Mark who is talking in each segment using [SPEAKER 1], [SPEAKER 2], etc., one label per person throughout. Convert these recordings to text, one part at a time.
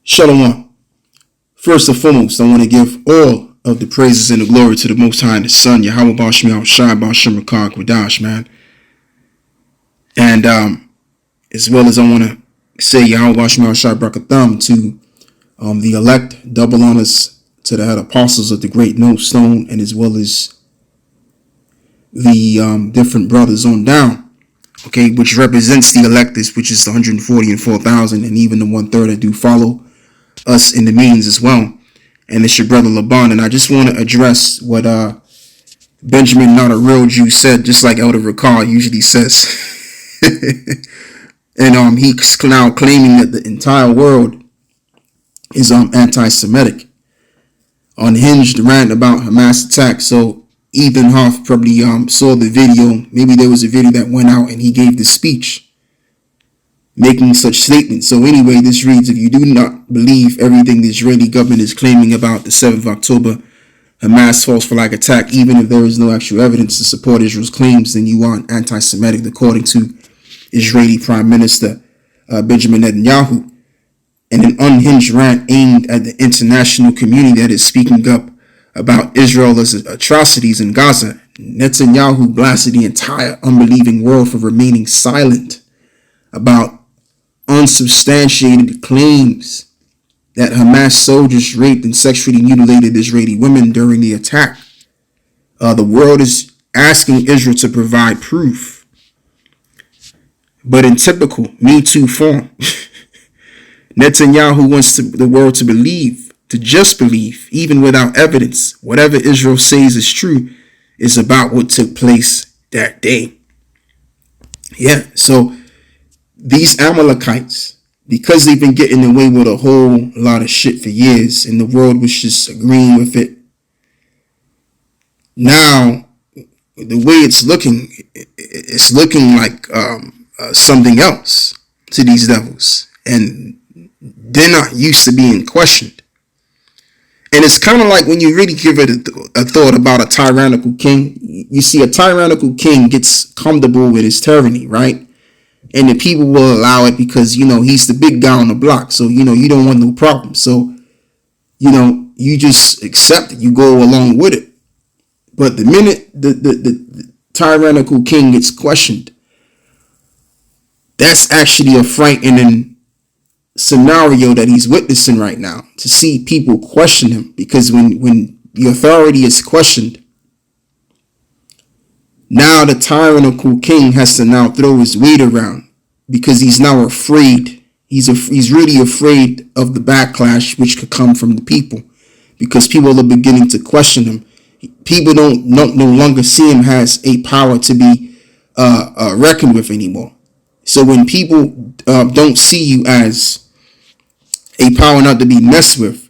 [SPEAKER 1] Shalom. First and foremost, I want to give all of the praises and the glory to the Most High and the Son, Yahweh Bashmi Al-Shai Bashim Rakar Kwadash, man. And as well as I want to say Yahweh Bashmi Al-Shai Brakatham to the elect, double honors to the head apostles of the great millstone, and as well as the different brothers on down, okay, which represents the electors, which is the 140 and 4,000, and even the 1/3 that do follow us in the means as well. And it's your brother Laban, and I just want to address what Benjamin, not a real Jew, said, just like Elder Ricard usually says. And he's now claiming that the entire world is anti-Semitic. Unhinged rant about Hamas attack. So Ethan Hoff probably saw the video. Maybe there was a video that went out and he gave the speech making such statements. So anyway, this reads, if you do not believe everything the Israeli government is claiming about the 7th of October Hamas false flag attack, even if there is no actual evidence to support Israel's claims, then you are anti-Semitic, according to Israeli Prime Minister Benjamin Netanyahu. And an unhinged rant aimed at the international community that is speaking up about Israel's atrocities in Gaza. Netanyahu blasted the entire unbelieving world for remaining silent about unsubstantiated claims that Hamas soldiers raped and sexually mutilated Israeli women during the attack. The world is asking Israel to provide proof. But in typical Me Too form, Netanyahu wants the world to believe, to just believe, even without evidence. Whatever Israel says is true is about what took place that day. Yeah, so these Amalekites, because they've been getting away with a whole lot of shit for years and the world was just agreeing with it, now the way it's looking like something else to these devils, and they're not used to being questioned. And it's kind of like when you really give it a thought about a tyrannical king. You see, a tyrannical king gets comfortable with his tyranny, right? And the people will allow it because, he's the big guy on the block. So, you don't want no problem. So, you just accept it. You go along with it. But the minute the tyrannical king gets questioned, that's actually a frightening scenario that he's witnessing right now, to see people question him. Because when the authority is questioned, now the tyrannical king has to now throw his weight around, because he's now afraid. He's really afraid of the backlash which could come from the people, because people are beginning to question him. People don't no longer see him as a power to be reckoned with anymore. So when people don't see you as a power not to be messed with,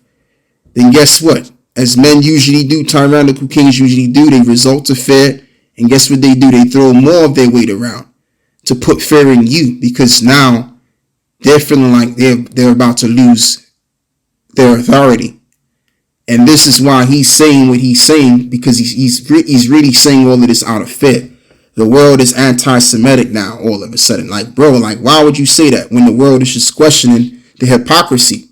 [SPEAKER 1] then guess what? As men usually do, tyrannical kings usually do, they resort to fear. And guess what they do? They throw more of their weight around to put fear in you, because now they're feeling like they're about to lose their authority. And this is why he's saying what he's saying, because he's really saying all of this out of fear. The world is anti-Semitic now all of a sudden. Like, bro, why would you say that when the world is just questioning the hypocrisy?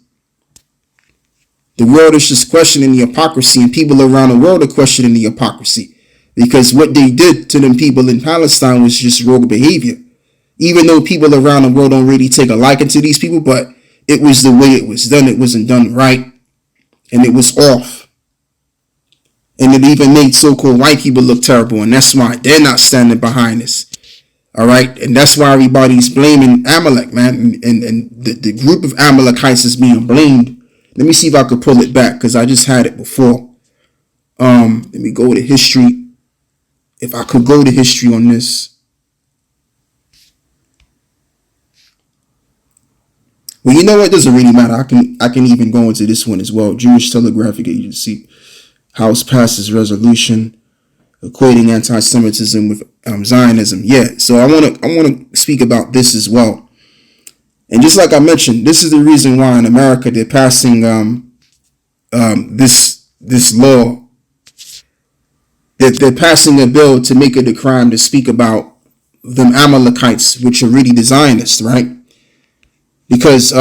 [SPEAKER 1] The world is just questioning the hypocrisy, and people around the world are questioning the hypocrisy, because what they did to them people in Palestine was just rogue behavior. Even though people around the world don't really take a liking to these people, but it was the way it was done. It wasn't done right, and it was off. And it even made so-called white people look terrible, and that's why they're not standing behind this. All right, and that's why everybody's blaming Amalek, man, and the group of Amalekites is being blamed. Let me see if I could pull it back, because I just had it before. Let me go to history. If I could go to history on this. Well, you know what? It doesn't really matter. I can even go into this one as well. Jewish Telegraphic Agency. House passes resolution equating anti-Semitism with Zionism. Yeah, so I want to speak about this as well. And just like I mentioned, this is the reason why in America they're passing this law. They're passing a bill to make it a crime to speak about them Amalekites, which are really the Zionists, right? Because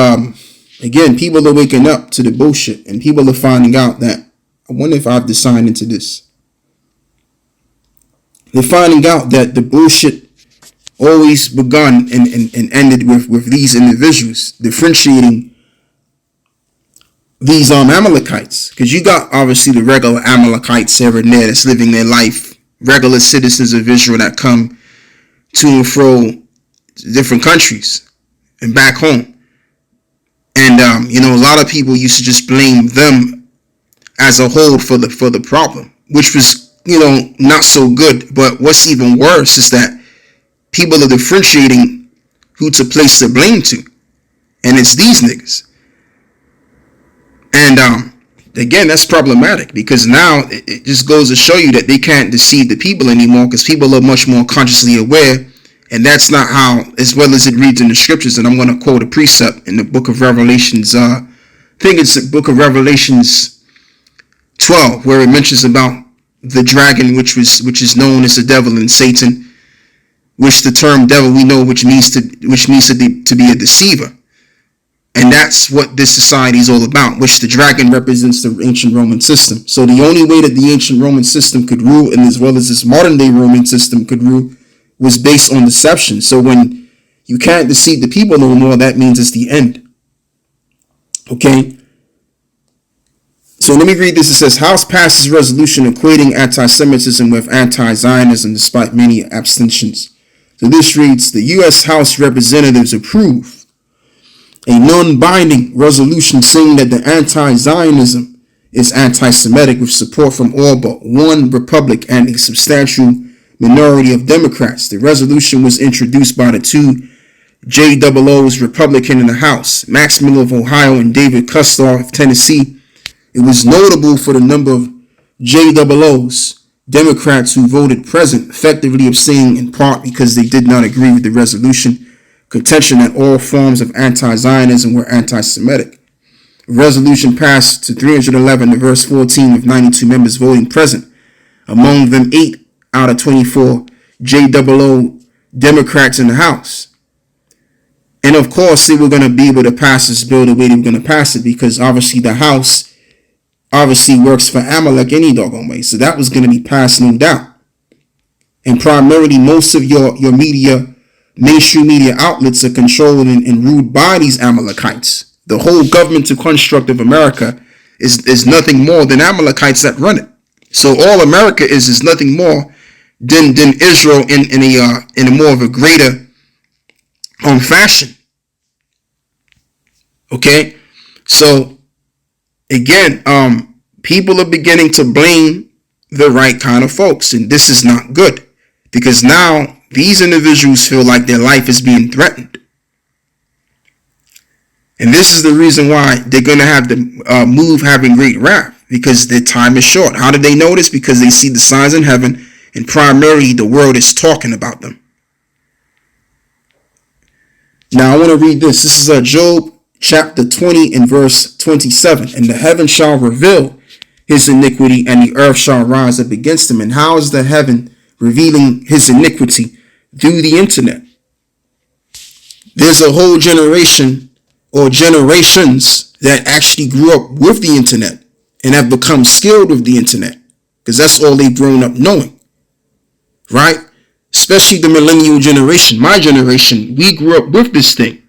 [SPEAKER 1] Again, people are waking up to the bullshit, and people are finding out that, I wonder if I've designed into this. They're finding out that the bullshit always begun and ended with these individuals differentiating these Amalekites. Because you got obviously the regular Amalekites here and there that's living their life, regular citizens of Israel that come to and fro different countries and back home. And a lot of people used to just blame them as a whole for the problem, which was not so good. But what's even worse is that people are differentiating who to place the blame to, and it's these niggas. And again, that's problematic, because now it just goes to show you that they can't deceive the people anymore, because people are much more consciously aware. And that's not how, as well as it reads in the scriptures. And I'm going to quote a precept in the book of Revelations. I think it's the book of Revelations 12, where it mentions about the dragon, which is known as the devil and Satan, which the term devil we know which means to be a deceiver. And that's what this society is all about, which the dragon represents the ancient Roman system. So the only way that the ancient Roman system could rule, and as well as this modern day Roman system could rule, was based on deception. So when you can't deceive the people no more, that means it's the end. Okay? So let me read this. It says, House passes resolution equating anti-Semitism with anti-Zionism despite many abstentions. So this reads, the U.S. House Representatives approve a non-binding resolution saying that the anti-Zionism is anti-Semitic, with support from all but one Republic and a substantial minority of Democrats. The resolution was introduced by the two JOOs, Republican in the House, Max Miller of Ohio and David Kustoff of Tennessee. It was notable for the number of JOOs, Democrats, who voted present, effectively abstaining in part because they did not agree with the resolution contention that all forms of anti-Zionism were anti-Semitic. The resolution passed to 311 to verse 14 with 92 members voting present, among them 8 out of 24 JOO Democrats in the House. And of course, they were going to be able to pass this bill the way they were going to pass it, because obviously the House obviously works for Amalek any doggone way. So that was going to be passed, no doubt. And primarily, most of your media, mainstream media outlets are controlled and ruled by these Amalekites. The whole governmental construct of America is nothing more than Amalekites that run it. So all America is nothing more than Israel in a more of a greater fashion. Okay, so again, people are beginning to blame the right kind of folks, and this is not good, because now these individuals feel like their life is being threatened, and this is the reason why they're going to have to move having great wrath, because their time is short. How did they know this? Because they see the signs in heaven, and primarily the world is talking about them. Now I want to read this. This is Job chapter 20 and verse 27. And the heaven shall reveal his iniquity, and the earth shall rise up against him. And how is the heaven revealing his iniquity? Through the internet. There's a whole generation or generations that actually grew up with the internet and have become skilled with the internet, because that's all they've grown up knowing, right? Especially the millennial generation, my generation. We grew up with this thing,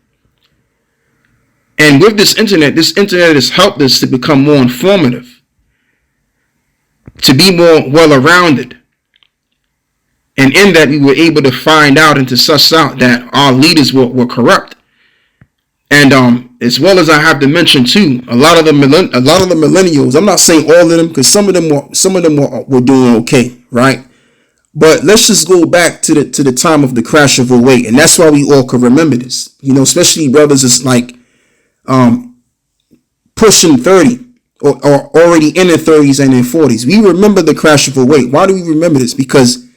[SPEAKER 1] and with this internet has helped us to become more informative, to be more well-rounded, and in that we were able to find out and to suss out that our leaders were corrupt. And as well as I have to mention too, a lot of the millennials, I'm not saying all of them, because some of them were doing okay, right? But let's just go back to the time of the crash of 08, and that's why we all can remember this. Especially brothers is like pushing 30 or already in their 30s and their 40s. We remember the crash of 08. Why do we remember this? Because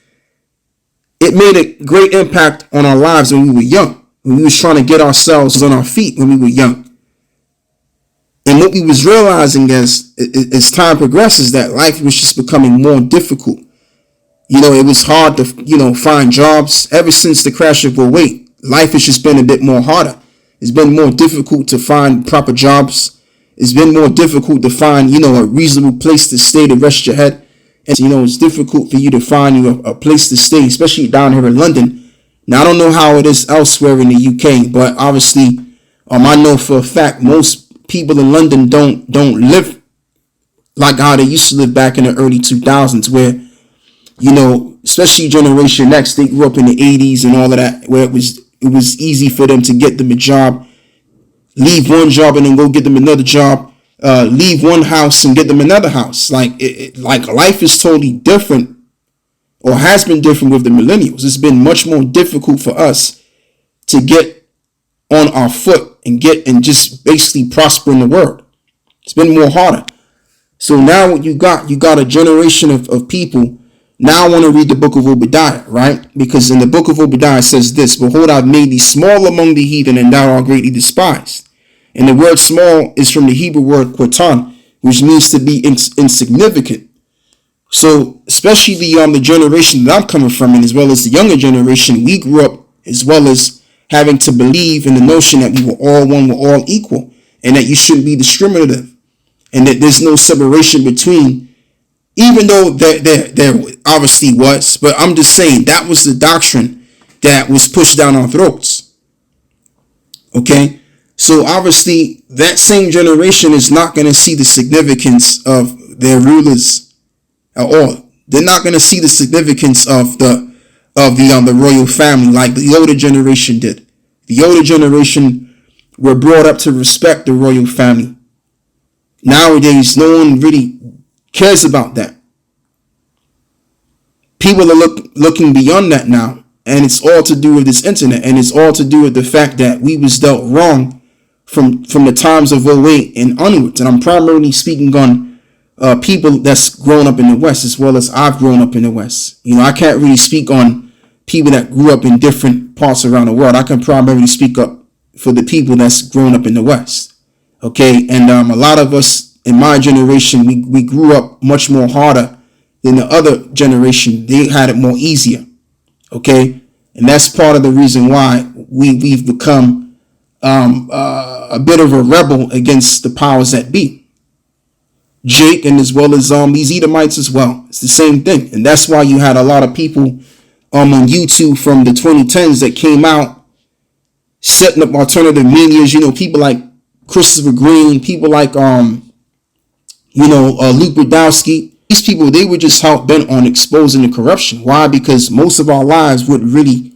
[SPEAKER 1] it made a great impact on our lives when we were young. When we was trying to get ourselves on our feet when we were young. And what we was realizing as time progresses, that life was just becoming more difficult. It was hard to, find jobs. Ever since the crash of 08, life has just been a bit more harder. It's been more difficult to find proper jobs. It's been more difficult to find, a reasonable place to stay to rest your head. And, it's difficult for you to find a place to stay, especially down here in London. Now, I don't know how it is elsewhere in the UK, but obviously, I know for a fact most people in London don't live like how they used to live back in the early 2000s, where, especially Generation X, they grew up in the 80s and all of that, where it was easy for them to get them a job, leave one job and then go get them another job, leave one house and get them another house. Like life is totally different, or has been different with the millennials. It's been much more difficult for us to get on our foot and just basically prosper in the world. It's been more harder. So now what you got a generation of people. Now I want to read the book of Obadiah, right? Because in the book of Obadiah it says this: Behold, I've made thee small among the heathen, and thou art greatly despised. And the word small is from the Hebrew word quatan, which means to be insignificant. So especially the generation that I'm coming from, and as well as the younger generation, we grew up as well as having to believe in the notion that we were all one, we're all equal, and that you shouldn't be discriminative, and that there's no separation between, even though there obviously was. But I'm just saying that was the doctrine that was pushed down our throats. Okay? So obviously that same generation is not going to see the significance of their rulers at all. They're not going to see the significance of the royal family like the older generation did. The older generation were brought up to respect the royal family. Nowadays, no one really cares about that. People are looking beyond that now, and it's all to do with this internet, and it's all to do with the fact that we was dealt wrong from the times of 08 and onwards. And I'm primarily speaking on people that's grown up in the West, as well as I've grown up in the West. I can't really speak on people that grew up in different parts around the world. I can primarily speak up for the people that's grown up in the West. Okay, and a lot of us in my generation, we grew up much more harder than the other generation. They had it more easier. Okay, and that's part of the reason why we've become a bit of a rebel against the powers that be. Jake, and as well as these Edomites as well. It's the same thing, and that's why you had a lot of people on YouTube from the 2010s that came out setting up alternative medias. People like Christopher Green, people like Luke Brodowski. These people, they were just hell bent on exposing the corruption. Why? Because most of our lives wouldn't really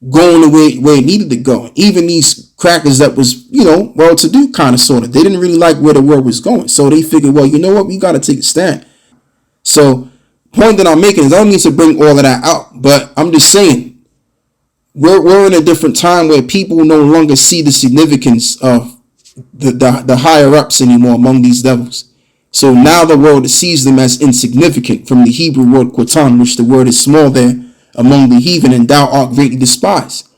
[SPEAKER 1] go in the way where it needed to go. Even these crackers that was, well-to-do kind of sort of, they didn't really like where the world was going. So they figured, well, you know what? We got to take a stand. So the point that I'm making is I don't need to bring all of that out, but I'm just saying we're in a different time where people no longer see the significance of the higher ups anymore among these devils. So now the world sees them as insignificant, from the Hebrew word quatan, which the word is small there, among the heathen, and thou art greatly despised.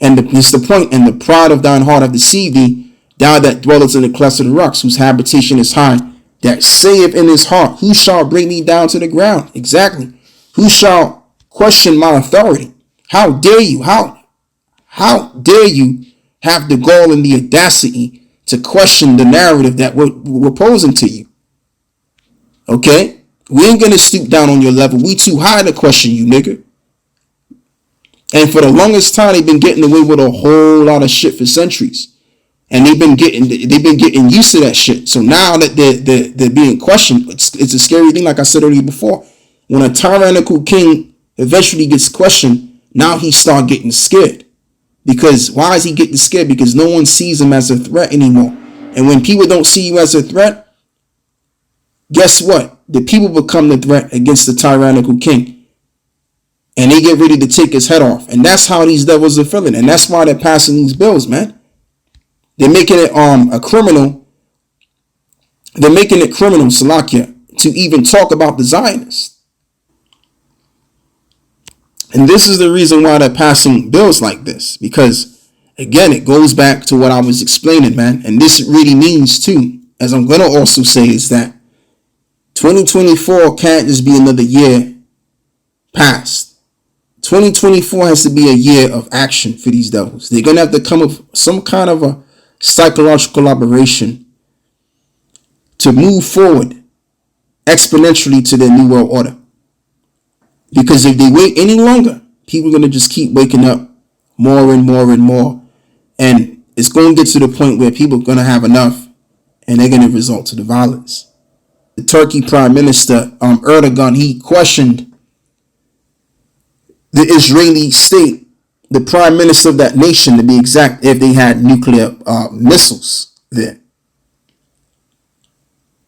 [SPEAKER 1] And it's the point: and the pride of thine heart have deceived thee, thou that dwellest in the clefts of the rocks, whose habitation is high, that saith in his heart, who shall bring me down to the ground? Exactly. Who shall question my authority? How dare you? How dare you have the gall and the audacity to question the narrative that we're posing to you? Okay? We ain't gonna stoop down on your level. We too high to question you, nigga. And for the longest time, they've been getting away with a whole lot of shit for centuries. And they've been getting used to that shit. So now that they're being questioned, it's a scary thing. Like I said earlier before, when a tyrannical king eventually gets questioned, now he start getting scared. Because why is he getting scared? Because no one sees him as a threat anymore. And when people don't see you as a threat, guess what? The people become the threat against the tyrannical king. And they get ready to take his head off. And that's how these devils are feeling. And that's why they're passing these bills, man. They're making it a criminal. They're making it criminal, Salakia, to even talk about the Zionists. And this is the reason why they're passing bills like this. Because, again, it goes back to what I was explaining, man. And this really means, too, as I'm going to also say, is that 2024 can't just be another year past. 2024 has to be a year of action for these devils. They're going to have to come up with some kind of a psychological operation to move forward exponentially to their new world order. Because if they wait any longer, people are going to just keep waking up more and more and more. And it's going to get to the point where people are going to have enough and they're going to resort to the violence. The Turkey Prime Minister, Erdogan, he questioned the Israeli state, the prime minister of that nation to be exact, if they had nuclear missiles there.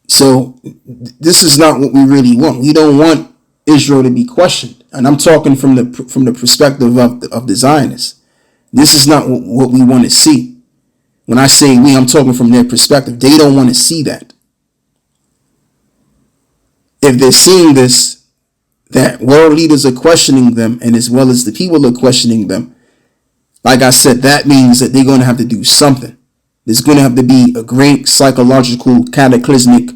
[SPEAKER 1] So this is not what we really want. We don't want Israel to be questioned. And I'm talking from the perspective of the Zionists. This is not what we want to see. When I say we, I'm talking from their perspective. They don't want to see that. If they're seeing this, that world leaders are questioning them, and as well as the people are questioning them, like I said, that means that they're going to have to do something. There's going to have to be a great psychological cataclysmic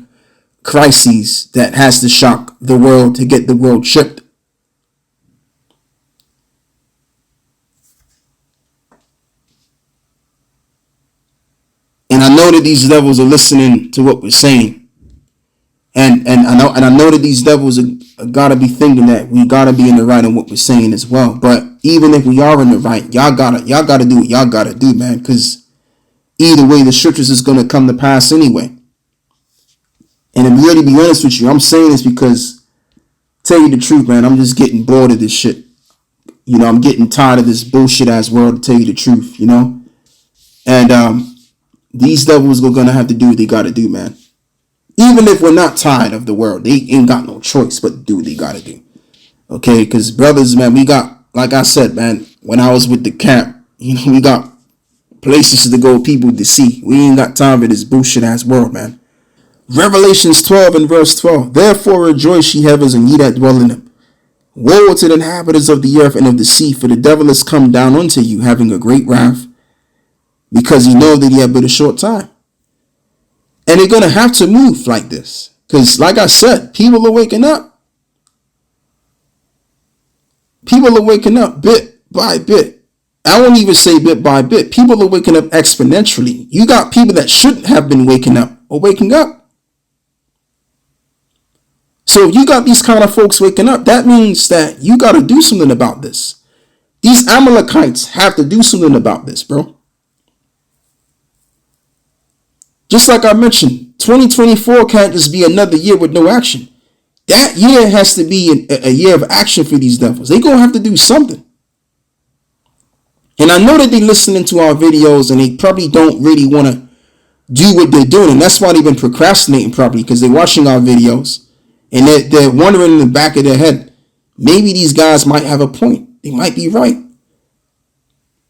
[SPEAKER 1] crisis that has to shock the world to get the world tripped. And I know that these devils are listening to what we're saying. And I know that these devils are gotta be thinking that we gotta be in the right on what we're saying as well. But even if we are in the right, y'all gotta do what y'all gotta do, man. Because either way, the scriptures is gonna come to pass anyway. And to really be honest with you, I'm saying this because, tell you the truth, man, I'm just getting bored of this shit. You know, I'm getting tired of this bullshit ass world, to tell you the truth, you know. And these devils are gonna have to do what they gotta do, man. Even if we're not tired of the world, they ain't got no choice but to do what they gotta do. Okay, because brothers, man, we got, like I said, man, when I was with the camp, you know, we got places to go, people to see. We ain't got time for this bullshit ass world, man. Revelations 12 and verse 12. Therefore rejoice, ye heavens, and ye that dwell in them. Woe to the inhabitants of the earth and of the sea, for the devil is come down unto you, having a great wrath, because he know that he had but a short time. And they're going to have to move like this. Because like I said, people are waking up. People are waking up bit by bit. I won't even say bit by bit. People are waking up exponentially. You got people that shouldn't have been waking up or waking up. So if you got these kind of folks waking up, that means that you got to do something about this. These Amalekites have to do something about this, bro. Just like I mentioned, 2024 can't just be another year with no action. That year has to be a year of action for these devils. They're going to have to do something. And I know that they're listening to our videos and they probably don't really want to do what they're doing. And that's why they've been procrastinating probably, because they're watching our videos and they're wondering in the back of their head, maybe these guys might have a point. They might be right.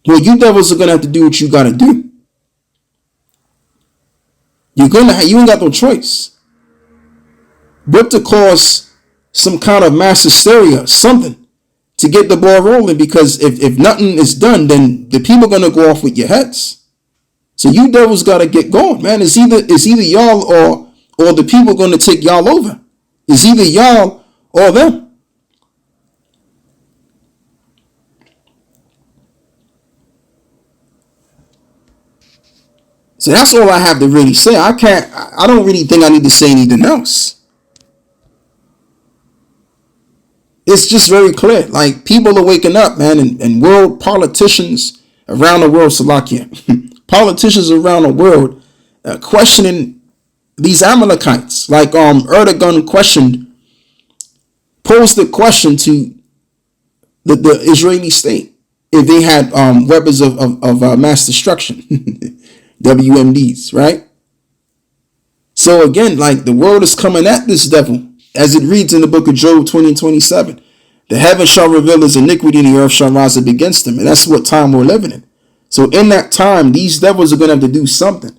[SPEAKER 1] Well, you devils are going to have to do what you got to do. You ain't got no choice but to cause some kind of mass hysteria, something to get the ball rolling. Because if nothing is done, then the people are gonna go off with your heads. So you devils gotta get going, man. It's either y'all or the people gonna take y'all over. It's either y'all or them. So that's all I have to really say. I don't really think I need to say anything else. It's just very clear. Like, people are waking up, man, and world politicians around the world, Salakia, politicians around the world questioning these Amalekites. Like Erdogan posed the question to the Israeli state if they had weapons of mass destruction. WMDs, right? So again, like, the world is coming at this devil, as it reads in the book of Job 20:27. The heaven shall reveal his iniquity, and the earth shall rise up against him. And that's what time we're living in. So in that time, these devils are going to have to do something.